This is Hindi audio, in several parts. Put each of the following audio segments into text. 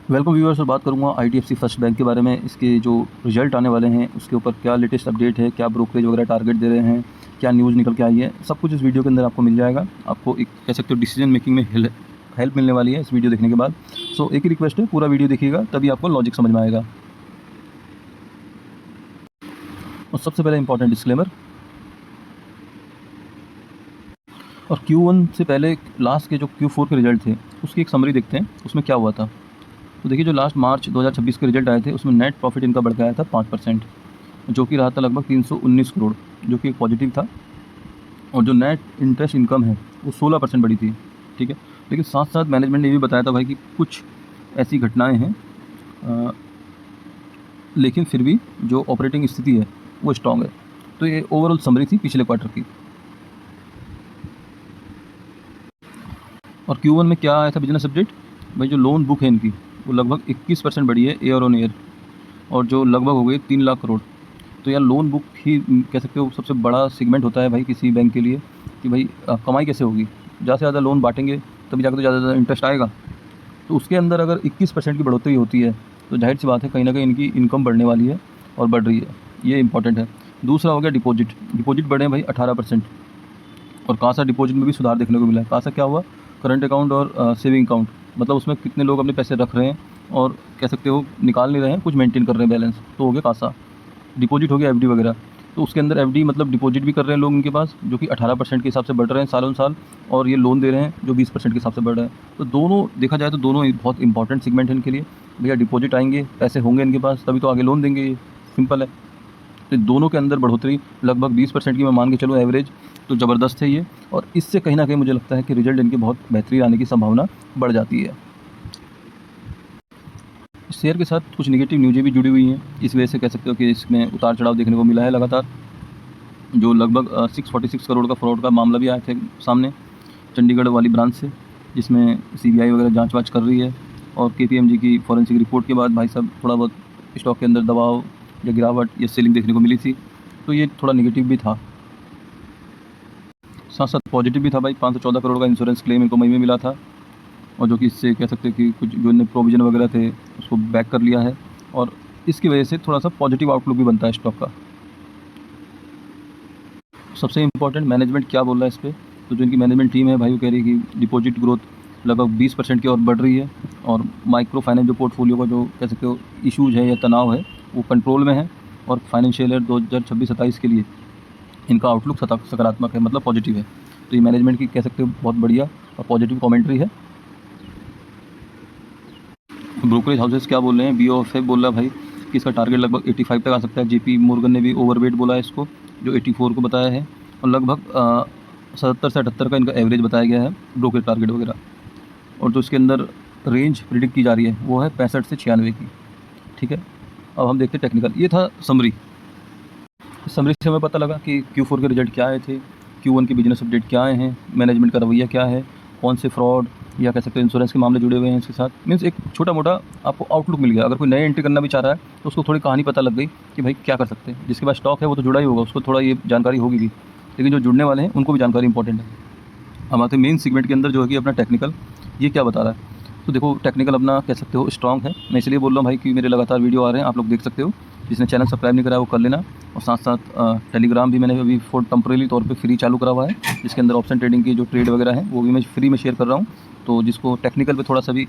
Welcome viewers. और बात करूंगा IDFC फर्स्ट बैंक के बारे में। इसके जो रिजल्ट आने वाले हैं उसके ऊपर क्या लेटेस्ट अपडेट है, क्या ब्रोकरेज वगैरह टारगेट दे रहे हैं, क्या न्यूज़ निकल के आई है, सब कुछ इस वीडियो के अंदर आपको मिल जाएगा। आपको एक कह सकते हो डिसीजन मेकिंग में हेल्प मिलने वाली है इस वीडियो देखने के बाद। सो एक ही रिक्वेस्ट है, पूरा वीडियो देखिएगा तभी आपको लॉजिक समझ में आएगा। और सबसे पहले इंपॉर्टेंट डिस्क्लेमर, और Q1 से पहले लास्ट के जो Q4 के रिजल्ट थे उसकी एक समरी देखते हैं, उसमें क्या हुआ था। तो देखिए, जो लास्ट मार्च 2026 के रिजल्ट आए थे उसमें नेट प्रॉफिट इनका बढ़ के आया था 5%, जो कि रहा था लगभग 319 करोड़, जो कि एक पॉजिटिव था। और जो नेट इंटरेस्ट इनकम है वो 16% बढ़ी थी, ठीक है। लेकिन साथ साथ मैनेजमेंट ने ये भी बताया था भाई कि कुछ ऐसी घटनाएं हैं, लेकिन फिर भी जो ऑपरेटिंग स्थिति है वो स्ट्रॉन्ग है। तो ये ओवरऑल समरी थी पिछले क्वार्टर की। और Q1 में क्या आया था बिजनेस अपडेट भाई, जो लोन बुक है इनकी वो लगभग 21% बढ़ी है ईयर ऑन ईयर, और जो लगभग हो गई 3 लाख करोड़। तो यार लोन बुक ही कह सकते हो सबसे बड़ा सेगमेंट होता है भाई किसी बैंक के लिए, कि भाई कमाई कैसे होगी। ज़्यादा से ज़्यादा लोन बांटेंगे तभी जाकर तो ज़्यादा इंटरेस्ट आएगा। तो उसके अंदर अगर 21% की बढ़ोतरी होती है तो जाहिर सी बात है कहीं ना कहीं इनकी इनकम बढ़ने वाली है और बढ़ रही है, ये इंपॉर्टेंट है। दूसरा हो गया डिपॉजिट बढ़े भाई 18%। और कासा डिपॉजिट में भी सुधार देखने को मिला है। कासा क्या हुआ, करंट अकाउंट और सेविंग अकाउंट, मतलब उसमें कितने लोग अपने पैसे रख रहे हैं और कह सकते हो निकाल नहीं रहे हैं, कुछ मेंटेन कर रहे हैं बैलेंस, तो हो गया कासा। डिपॉजिट हो गया FD वगैरह, तो उसके अंदर FD मतलब डिपॉजिट भी कर रहे हैं लोग इनके पास, जो कि 18% के हिसाब से बढ़ रहे हैं सालों साल, और ये लोन दे रहे हैं जो 20% के हिसाब से बढ़ रहे हैं। तो दोनों देखा जाए तो दोनों ही बहुत इंपॉर्टेंट सेगमेंट है इनके लिए। भैया डिपॉजिट आएंगे, पैसे होंगे इनके पास, तभी तो आगे लोन देंगे, ये सिंपल है। तो दोनों के अंदर बढ़ोतरी लगभग 20% की मैं मान के चलूँ एवरेज, तो ज़बरदस्त है ये। और इससे कहीं ना कहीं मुझे लगता है कि रिजल्ट इनके बहुत बेहतरीन आने की संभावना बढ़ जाती है। शेयर के साथ कुछ नेगेटिव न्यूज़ें भी जुड़ी हुई हैं, इस वजह से कह सकते हो कि इसमें उतार चढ़ाव देखने को मिला है लगातार। जो लगभग 646 करोड़ का फ्रॉड का मामला भी आया था सामने चंडीगढ़ वाली ब्रांच से, जिसमें CBI वगैरह जांच वाँच कर रही है। और KPMG की फॉरेंसिक रिपोर्ट के बाद भाई साहब थोड़ा बहुत स्टॉक के अंदर दबाव या गिरावट या सेलिंग देखने को मिली थी, तो ये थोड़ा नेगेटिव भी था। साथ साथ पॉजिटिव भी था भाई, 514 करोड़ का इंश्योरेंस क्लेम इनको मई में मिला था, और जो कि इससे कह सकते हैं कि कुछ जो इनने प्रोविज़न वगैरह थे उसको बैक कर लिया है, और इसकी वजह से थोड़ा सा पॉजिटिव आउटलुक भी बनता है स्टॉक का। सबसे इम्पोर्टेंट मैनेजमेंट क्या बोल रहा है इस पर, तो जो इनकी मैनेजमेंट टीम है भाई वो कह रही है कि डिपॉजिट ग्रोथ लगभग 20% की और बढ़ रही है, और माइक्रो फाइनेंस जो पोर्टफोलियो का जो कह सकते हो इशूज़ है या तनाव है वो कंट्रोल में है, और फाइनेंशियल ईयर 2026-27 के लिए इनका आउटलुक सकारात्मक है, मतलब पॉजिटिव है। तो ये मैनेजमेंट की कह सकते हो बहुत बढ़िया और पॉजिटिव कमेंट्री है। ब्रोकरेज हाउसेस क्या बोल रहे हैं, BOF बोल रहा है भाई कि इसका टारगेट लगभग 85 तक आ सकता है। JP मोर्गन ने भी ओवरवेट बोला है इसको, जो 84 को बताया है, और लगभग 77 से 78 का इनका एवरेज बताया गया है ब्रोकरेज टारगेट वगैरह। और जो इसके अंदर रेंज प्रिडिक्ट की जा रही है वो है 65 से 96 की, ठीक है। अब हम देखते हैं टेक्निकल। ये था समरी। इस समरी से हमें पता लगा कि Q4 के रिजल्ट क्या आए थे, Q1 के बिजनेस अपडेट क्या आए हैं, मैनेजमेंट का रवैया क्या है, कौन से फ्रॉड या कह सकते हैं इंश्योरेंस के मामले जुड़े हुए हैं इसके साथ। मीन्स एक छोटा मोटा आपको आउटलुक मिल गया। अगर कोई नए एंट्री करना भी चाह रहा है तो उसको थोड़ी कहानी पता लग गई कि भाई क्या कर सकते हैं। जिसके पास स्टॉक है वो तो जुड़ा ही होगा, उसको थोड़ा ये जानकारी होगी भी, लेकिन जो जुड़ने वाले हैं उनको भी जानकारी इंपॉर्टेंट है। हम आते हैं मेन सेगमेंट के अंदर, जो है कि अपना टेक्निकल, ये क्या बता रहा है। तो देखो, टेक्निकल अपना कह सकते हो स्ट्रॉन्ग है। मैं इसलिए बोल रहा हूँ भाई कि मेरे लगातार वीडियो आ रहे हैं, आप लोग देख सकते हो। जिसने चैनल सब्सक्राइब नहीं करा वो कर लेना। और साथ साथ टेलीग्राम भी मैंने अभी फॉर टेम्परेरी तौर पे फ्री चालू करा हुआ है, जिसके अंदर ऑप्शन ट्रेडिंग की जो ट्रेड वगैरह है वो भी मैं फ्री में शेयर कर रहा हूँ। तो जिसको टेक्निकल पे थोड़ा सा भी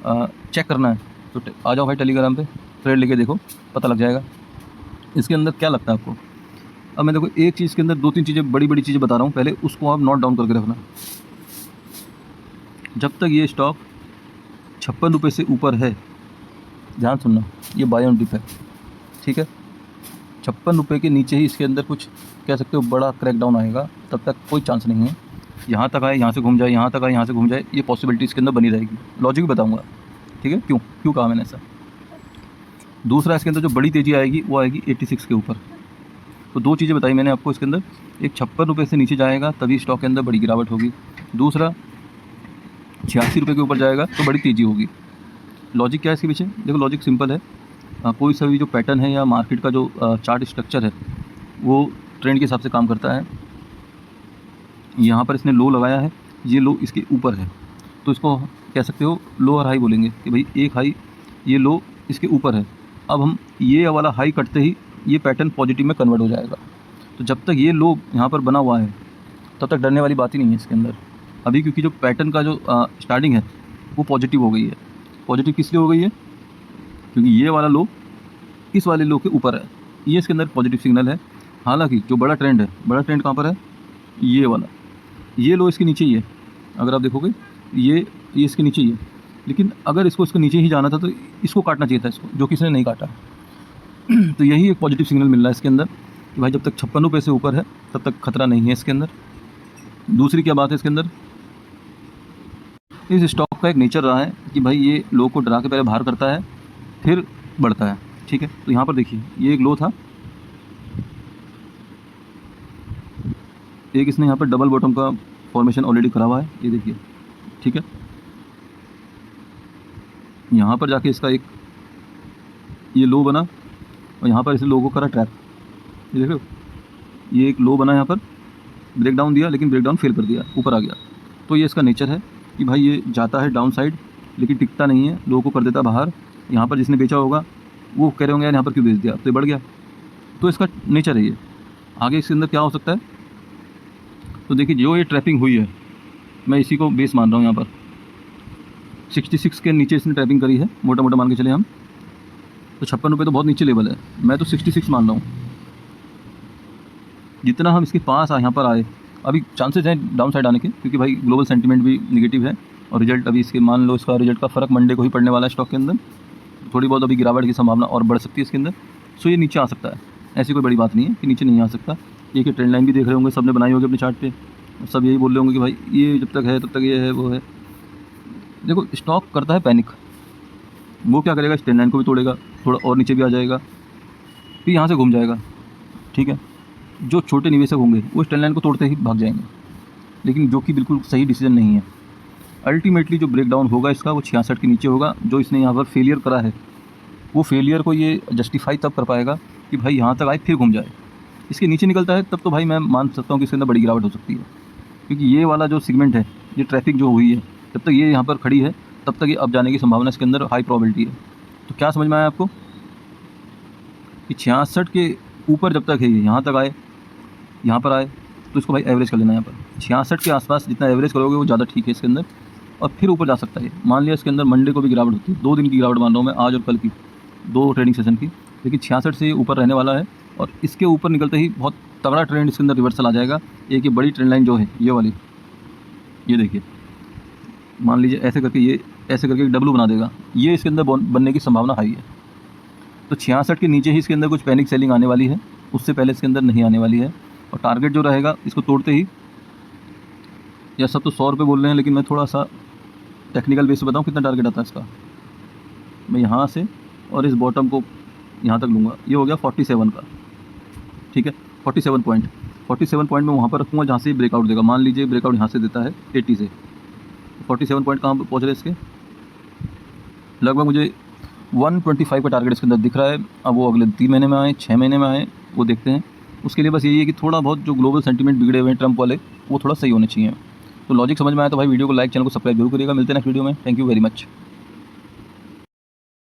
चेक करना है तो आ जाओ भाई टेलीग्राम पे, ट्रेड लेके देखो, पता लग जाएगा इसके अंदर क्या लगता है आपको। अब मैं देखो एक चीज़ के अंदर 2-3 चीज़ें, बड़ी बड़ी चीज़ें बता रहा हूँ, पहले उसको आप नोट डाउन करके रखना। जब तक ये स्टॉक 56 रुपये से ऊपर है, ध्यान सुनना, ये बाय ऑन डिप है, ठीक है। 56 रुपये के नीचे ही इसके अंदर कुछ कह सकते हो बड़ा क्रैकडाउन आएगा, तब तक कोई चांस नहीं है। यहाँ तक आए, यहाँ से घूम जाए, यहाँ तक आए, यहाँ से घूम जाए, ये पॉसिबिलिटी इसके अंदर बनी रहेगी। लॉजिक भी बताऊँगा, ठीक है, क्यों क्यों कहा मैंने ऐसा। दूसरा, इसके अंदर जो बड़ी तेज़ी आएगी वो आएगी 86 के ऊपर। तो 2 चीज़ें बताई मैंने आपको इसके अंदर। एक 56 रुपये से नीचे जाएगा तभी स्टॉक के अंदर बड़ी गिरावट होगी। दूसरा, 86 रुपये के ऊपर जाएगा तो बड़ी तेज़ी होगी। लॉजिक क्या है इसके पीछे, देखो लॉजिक सिंपल है। कोई सा भी जो पैटर्न है या मार्केट का जो चार्ट स्ट्रक्चर है वो ट्रेंड के हिसाब से काम करता है। यहाँ पर इसने लो लगाया है, ये लो इसके ऊपर है, तो इसको कह सकते हो लो और हाई बोलेंगे कि भाई एक हाई ये लो इसके ऊपर है। अब हम ये वाला हाई कटते ही ये पैटर्न पॉजिटिव में कन्वर्ट हो जाएगा। तो जब तक ये लो यहाँ पर बना हुआ है तब तक डरने वाली बात ही नहीं है इसके अंदर अभी, क्योंकि जो पैटर्न का जो स्टार्टिंग है वो पॉजिटिव हो गई है। पॉजिटिव किस लिए हो गई है? क्योंकि ये वाला लो इस वाले लो के ऊपर है, ये इसके अंदर पॉजिटिव सिग्नल है। हालांकि जो बड़ा ट्रेंड है, बड़ा ट्रेंड कहाँ पर है? ये वाला, ये लो इसके नीचे ही है। अगर आप देखोगे ये इसके नीचे ही है, लेकिन अगर इसके नीचे ही जाना था तो इसको काटना चाहिए था, इसको, जो किसी ने नहीं काटा। तो यही एक पॉजिटिव सिग्नल मिल रहा है इसके अंदर कि भाई जब तक 56 रुपये से ऊपर है तब तक खतरा नहीं है इसके अंदर। दूसरी क्या बात है इसके अंदर, इस स्टॉक का एक नेचर रहा है कि भाई ये लो को डरा के पहले बाहर करता है फिर बढ़ता है। ठीक है, तो यहाँ पर देखिए ये एक लो था, एक इसने यहाँ पर डबल बॉटम का फॉर्मेशन ऑलरेडी करा हुआ है, ये देखिए। ठीक है, यहाँ पर जाके इसका एक ये लो बना और यहाँ पर इसे लो को करा ट्रैप, ये देखो ये एक लो बना, यहाँ पर ब्रेक डाउन दिया लेकिन ब्रेक डाउन फेल कर दिया, ऊपर आ गया। तो ये इसका नेचर है कि भाई ये जाता है डाउन साइड लेकिन टिकता नहीं है, लो को कर देता बाहर। यहाँ पर जिसने बेचा होगा वो कह रहे होंगे यार यहाँ पर क्यों बेच दिया, तो ये बढ़ गया। तो इसका नेचर है ये। आगे इसके अंदर क्या हो सकता है, तो देखिए जो ये ट्रैपिंग हुई है मैं इसी को बेस मान रहा हूँ। यहाँ पर 66 के नीचे इसने ट्रैपिंग करी है, मोटा मोटा मान के चले हम, तो 56 रुपये तो बहुत नीचे लेवल है, मैं तो 66 मान रहा हूँ। जितना हम इसके पास यहाँ पर आए, अभी चांसेस हैं डाउन साइड आने के, क्योंकि भाई ग्लोबल सेंटीमेंट भी नेगेटिव है और रिजल्ट अभी इसके मान लो इसका रिजल्ट का फ़र्क मंडे को ही पड़ने वाला है स्टॉक के अंदर। थोड़ी बहुत अभी गिरावट की संभावना और बढ़ सकती है इसके अंदर। सो ये नीचे आ सकता है, ऐसी कोई बड़ी बात नहीं है कि नीचे नहीं आ सकता। एक ट्रेंड लाइन भी देख रहे होंगे, सबने बनाई होगी अपने चार्ट पे, सब यही बोल रहे होंगे कि भाई ये जब तक है तब तक ये है वो है। देखो स्टॉक करता है पैनिक, वो क्या करेगा, इस ट्रेंड लाइन को भी तोड़ेगा, थोड़ा और नीचे भी आ जाएगा, फिर यहाँ से घूम जाएगा। ठीक है, जो छोटे निवेशक होंगे वो इस ट्रेंड लाइन को तोड़ते ही भाग जाएंगे, लेकिन जो कि बिल्कुल सही डिसीजन नहीं है। अल्टीमेटली जो ब्रेकडाउन होगा इसका वो 66 के नीचे होगा। जो इसने यहाँ पर फेलियर करा है वो फेलियर को ये जस्टिफाई तब कर पाएगा कि भाई यहाँ तक आए फिर घूम जाए। इसके नीचे निकलता है तब तो भाई मैं मान सकता हूँ कि इसके अंदर बड़ी गिरावट हो सकती है, क्योंकि ये वाला जो सेगमेंट है, ये ट्रैफिक जो हुई है, जब तक ये यहाँ पर खड़ी है तब तक ये अब जाने की संभावना इसके अंदर हाई प्रोबेबिलिटी है। तो क्या समझ में आया आपको कि 66 के ऊपर जब तक है ये यहाँ तक आए, यहाँ पर आए, तो इसको भाई एवरेज कर लेना। यहाँ पर 66 के आसपास जितना एवरेज करोगे वो ज़्यादा ठीक है इसके अंदर, और फिर ऊपर जा सकता है। मान लिया इसके अंदर मंडे को भी गिरावट होती है, 2 दिन की गिरावट मान रहा हूँ मैं, आज और कल की 2 ट्रेडिंग सेशन की, लेकिन 66 से ऊपर रहने वाला है और इसके ऊपर निकलते ही बहुत तगड़ा ट्रेंड इसके अंदर रिवर्सल आ जाएगा। एक ये बड़ी ट्रेंड लाइन जो है ये वाली, ये देखिए, मान लीजिए ऐसे करके ये ऐसे करके डब्लू बना देगा, ये इसके अंदर बनने की संभावना हाई है। तो 66 के नीचे ही इसके अंदर कुछ पैनिक सेलिंग आने वाली है, उससे पहले इसके अंदर नहीं आने वाली है। और टारगेट जो रहेगा इसको तोड़ते ही, या सब तो 100 रुपये बोल रहे हैं, लेकिन मैं थोड़ा सा टेक्निकल बेस से बताऊँ कितना टारगेट आता है इसका। मैं यहाँ से और इस बॉटम को यहाँ तक लूँगा, ये हो गया 47 का। ठीक है, 47 पॉइंट में वहाँ पर रखूँगा जहाँ से ब्रेकआउट देगा। मान लीजिए ब्रेकआउट यहाँ से देता है 80 से, 47 पॉइंट कहाँ पहुँच रहे इसके, लगभग मुझे 125 का टारगेट इसके अंदर दिख रहा है। अब वो अगले 3 महीने में आए, 6 महीने में आए, वो देखते हैं। उसके लिए बस यही है कि थोड़ा बहुत जो ग्लोबल सेंटीमेंट बिगड़े हुए हैं ट्रम्प वाले, वो थोड़ा सही होने चाहिए। तो लॉजिक समझ में आया तो भाई वीडियो को लाइक, चैनल को सब्सक्राइब जरूर करिएगा। मिलते हैं नेक्स्ट वीडियो में। Thank you very much.